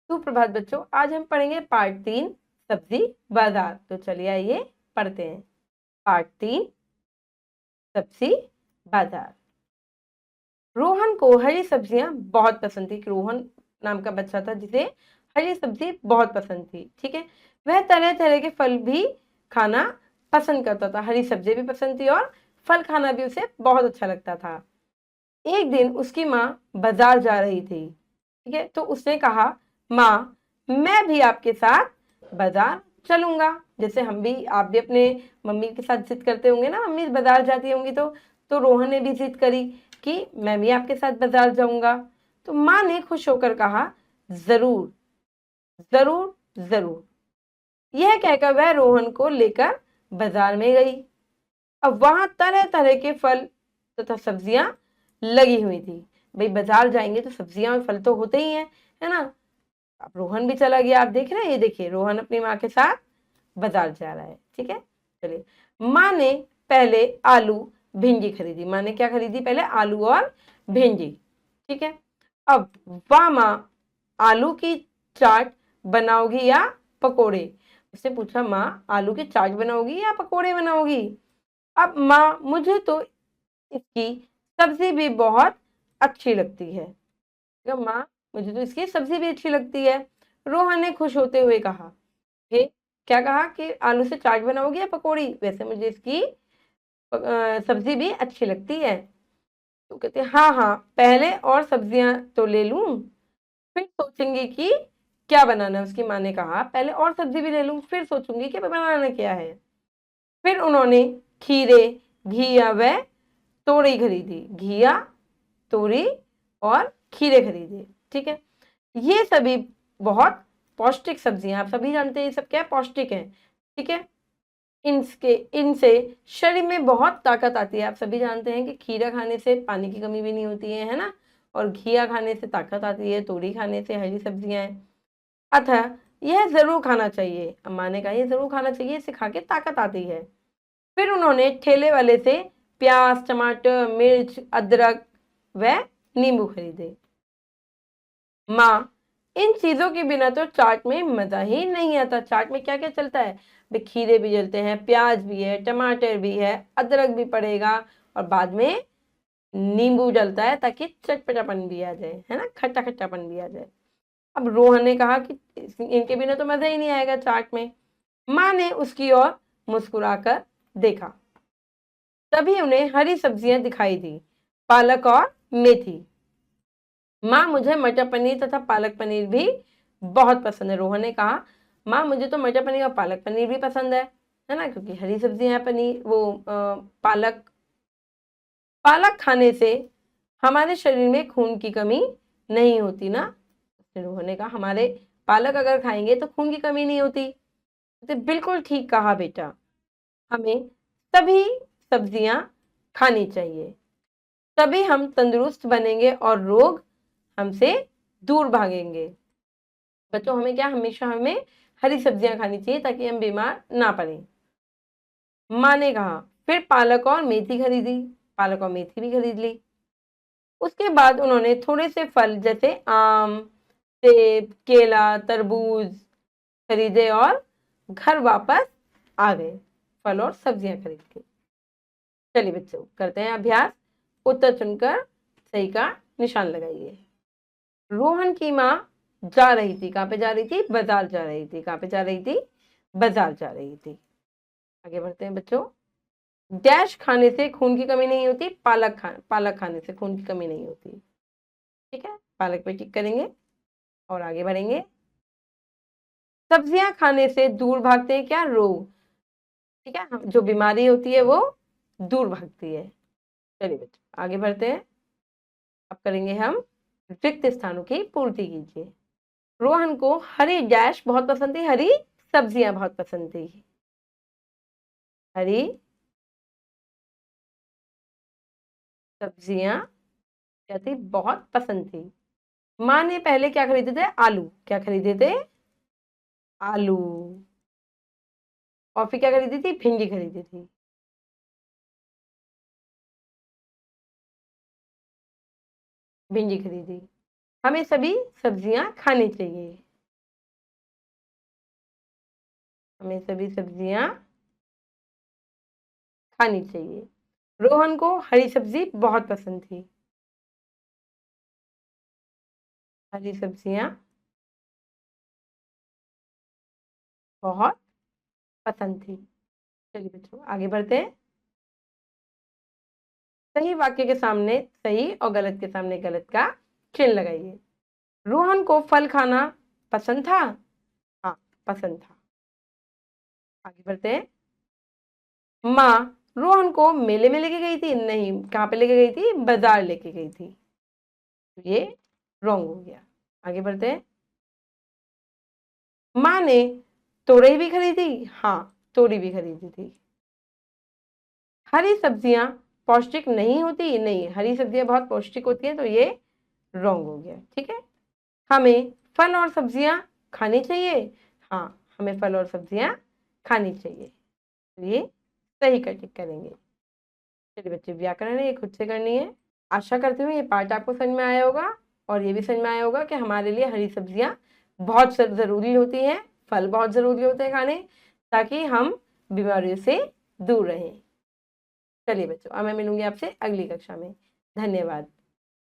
सुप्रभात बच्चों, आज हम पढ़ेंगे पार्ट 3 सब्जी बाजार। तो चलिए आइए पढ़ते हैं। पार्ट 3 सब्जी बाजार। रोहन को हरी सब्जियां बहुत पसंद थी। रोहन नाम का बच्चा था जिसे हरी सब्जी बहुत पसंद थी। ठीक है, वह तरह तरह के फल भी खाना पसंद करता था। हरी सब्जी भी पसंद थी और फल खाना भी उसे बहुत अच्छा लगता था। एक दिन उसकी माँ बाजार जा रही थी। ठीक है, तो उसने कहा, माँ मैं भी आपके साथ बाजार चलूंगा। जैसे आप भी अपने मम्मी के साथ जिद करते होंगे ना, मम्मी बाजार जाती होंगी तो रोहन ने भी जिद करी कि मैं भी आपके साथ बाजार जाऊंगा। तो माँ ने खुश होकर कहा, जरूर जरूर जरूर। यह कहकर वह रोहन को लेकर बाजार में गई। अब वहां तरह तरह के फल तथा सब्जियां लगी हुई थी। भाई बाजार जाएंगे तो सब्जियां और फल तो होते ही हैं, है ना। अब रोहन भी चला गया। आप देख रहे हैं, ये देखिए रोहन अपनी माँ के साथ बाजार जा रहा है। ठीक है, चलिए। माँ ने पहले आलू भिंडी खरीदी। माँ ने क्या खरीदी? पहले आलू और भिंडी। ठीक है, अब वाह माँ, आलू की चाट बनाओगी या पकोड़े? उसने पूछा, माँ आलू की चाट बनाओगी या पकोड़े बनाओगी? अब माँ मुझे तो इसकी सब्जी भी बहुत अच्छी लगती है। माँ मुझे तो इसकी सब्जी भी अच्छी लगती है। रोहन ने खुश होते हुए कहा, हे क्या कहा कि आलू से चाट बनाओगी या पकौड़ी? वैसे मुझे इसकी सब्जी भी अच्छी लगती है। तो कहते हाँ हाँ, पहले और सब्जियां तो ले लूं, फिर सोचूंगी कि क्या बनाना है। उसकी माँ ने कहा, पहले और सब्जी भी ले लूं, फिर सोचूंगी कि बनाना क्या है। फिर उन्होंने खीरे, घिया व तोरी खरीदी। घिया, तोरी और खीरे खरीदे। ठीक है, ये सभी बहुत पौष्टिक सब्जियां, आप सभी जानते हैं ये सब क्या है, पौष्टिक है। ठीक है, इनसे शरीर में बहुत ताकत आती है। आप सभी जानते हैं कि खीरा खाने से पानी की कमी भी नहीं होती है ना, और घिया खाने से ताकत आती है, तोरी खाने से, हरी सब्जियां हैं। अतः यह जरूर खाना चाहिए। अम्मा ने कहा, यह जरूर खाना चाहिए, इससे खा के ताकत आती है। फिर उन्होंने ठेले वाले से प्याज, टमाटर, मिर्च, अदरक व नींबू खरीदे। माँ इन चीजों के बिना तो चाट में मजा ही नहीं आता। चाट में क्या क्या चलता है? खीरे भी चलते हैं, प्याज भी है, टमाटर भी है, अदरक भी पड़ेगा, और बाद में नींबू डलता है ताकि चटपटापन भी आ जाए, है ना, खट्टा खट्टापन भी आ जाए। अब रोहन ने कहा कि इनके बिना तो मजा ही नहीं आएगा चाट में। माँ ने उसकी ओर मुस्कुराकर देखा। तभी उन्हें हरी सब्जियां दिखाई दी, पालक और मेथी। माँ मुझे मटर पनीर तथा पालक पनीर भी बहुत पसंद है। रोहन ने कहा, माँ मुझे तो मटर पनीर और पालक पनीर भी पसंद है ना, क्योंकि हरी सब्जियां हैं। पनीर पालक पालक खाने से हमारे शरीर में खून की कमी नहीं होती ना। रोहन ने कहा, हमारे पालक अगर खाएंगे तो खून की कमी नहीं होती। तो बिल्कुल ठीक कहा बेटा, हमें सभी सब्जियां खानी चाहिए, तभी हम तंदुरुस्त बनेंगे और रोग हमसे दूर भागेंगे। बच्चों हमें क्या, हमेशा हमें हरी सब्जियां खानी चाहिए ताकि हम बीमार ना पड़े। माँ ने कहा, फिर पालक और मेथी खरीदी। पालक और मेथी भी खरीद ली। उसके बाद उन्होंने थोड़े से फल जैसे आम, सेब, केला, तरबूज खरीदे और घर वापस आ गए, फल और सब्जियां खरीद के। चलिए बच्चों करते हैं अभ्यास। उत्तर चुनकर सही का निशान लगाइए। रोहन की माँ जा रही थी, कहाँ पे जा रही थी? बाजार जा रही थी। कहाँ पे जा रही थी? बाजार जा रही थी। आगे बढ़ते हैं बच्चों। डैश खाने से खून की कमी नहीं होती, पालक खाने से खून की कमी नहीं होती। ठीक है, पालक पे टिक करेंगे और आगे बढ़ेंगे। सब्जियां खाने से दूर भागते हैं क्या? रोग। ठीक है, जो बीमारी होती है वो दूर भागती है। चलिए बच्चों आगे बढ़ते हैं। अब करेंगे हम रिक्त स्थानों की पूर्ति कीजिए। रोहन को हरी डैश बहुत पसंद थी, हरी सब्जियां बहुत पसंद थी। हरी सब्जियां क्या थी? बहुत पसंद थी। माँ ने पहले क्या खरीदे थे? आलू। क्या खरीदे थे? आलू। और फिर क्या खरीदी थी? भिंडी खरीदी थी। भिंडी खरीदी। हमें सभी सब्जियां खानी चाहिए। हमें सभी सब्जियां खानी चाहिए। रोहन को हरी सब्जी बहुत पसंद थी। हरी सब्जियां बहुत पसंद थी। चलिए बच्चों आगे बढ़ते हैं। सही वाक्य के सामने सही और गलत के सामने गलत का चिन्ह लगाइए। रोहन को फल खाना पसंद था। हाँ, पसंद था। आगे बढ़ते हैं। माँ रोहन को मेले में लेके गई थी। नहीं, कहाँ पे लेके गई थी? बाजार लेके गई थी। तो ये रॉन्ग हो गया। आगे बढ़ते हैं। माँ ने तोरई भी खरीदी। हाँ, तोरी भी खरीदी थी। हरी सब्जियां पौष्टिक नहीं होती। नहीं, हरी सब्जियां बहुत पौष्टिक होती हैं। तो ये रॉन्ग हो गया। ठीक है। हमें फल और सब्जियां खानी चाहिए। हाँ, हमें फल और सब्जियां खानी चाहिए। तो ये सही कर टिक करेंगे। चलिए बच्चे, व्याकरण है ये खुद से करनी है। आशा करती हूँ ये पार्ट आपको समझ में आया होगा और ये भी समझ में आया होगा कि हमारे लिए हरी सब्जियां बहुत ज़रूरी होती हैं, फल बहुत ज़रूरी होते हैं खाने, ताकि हम बीमारियों से दूर रहें। चलिए बच्चों, अब मैं मिलूंगी आपसे अगली कक्षा में। धन्यवाद।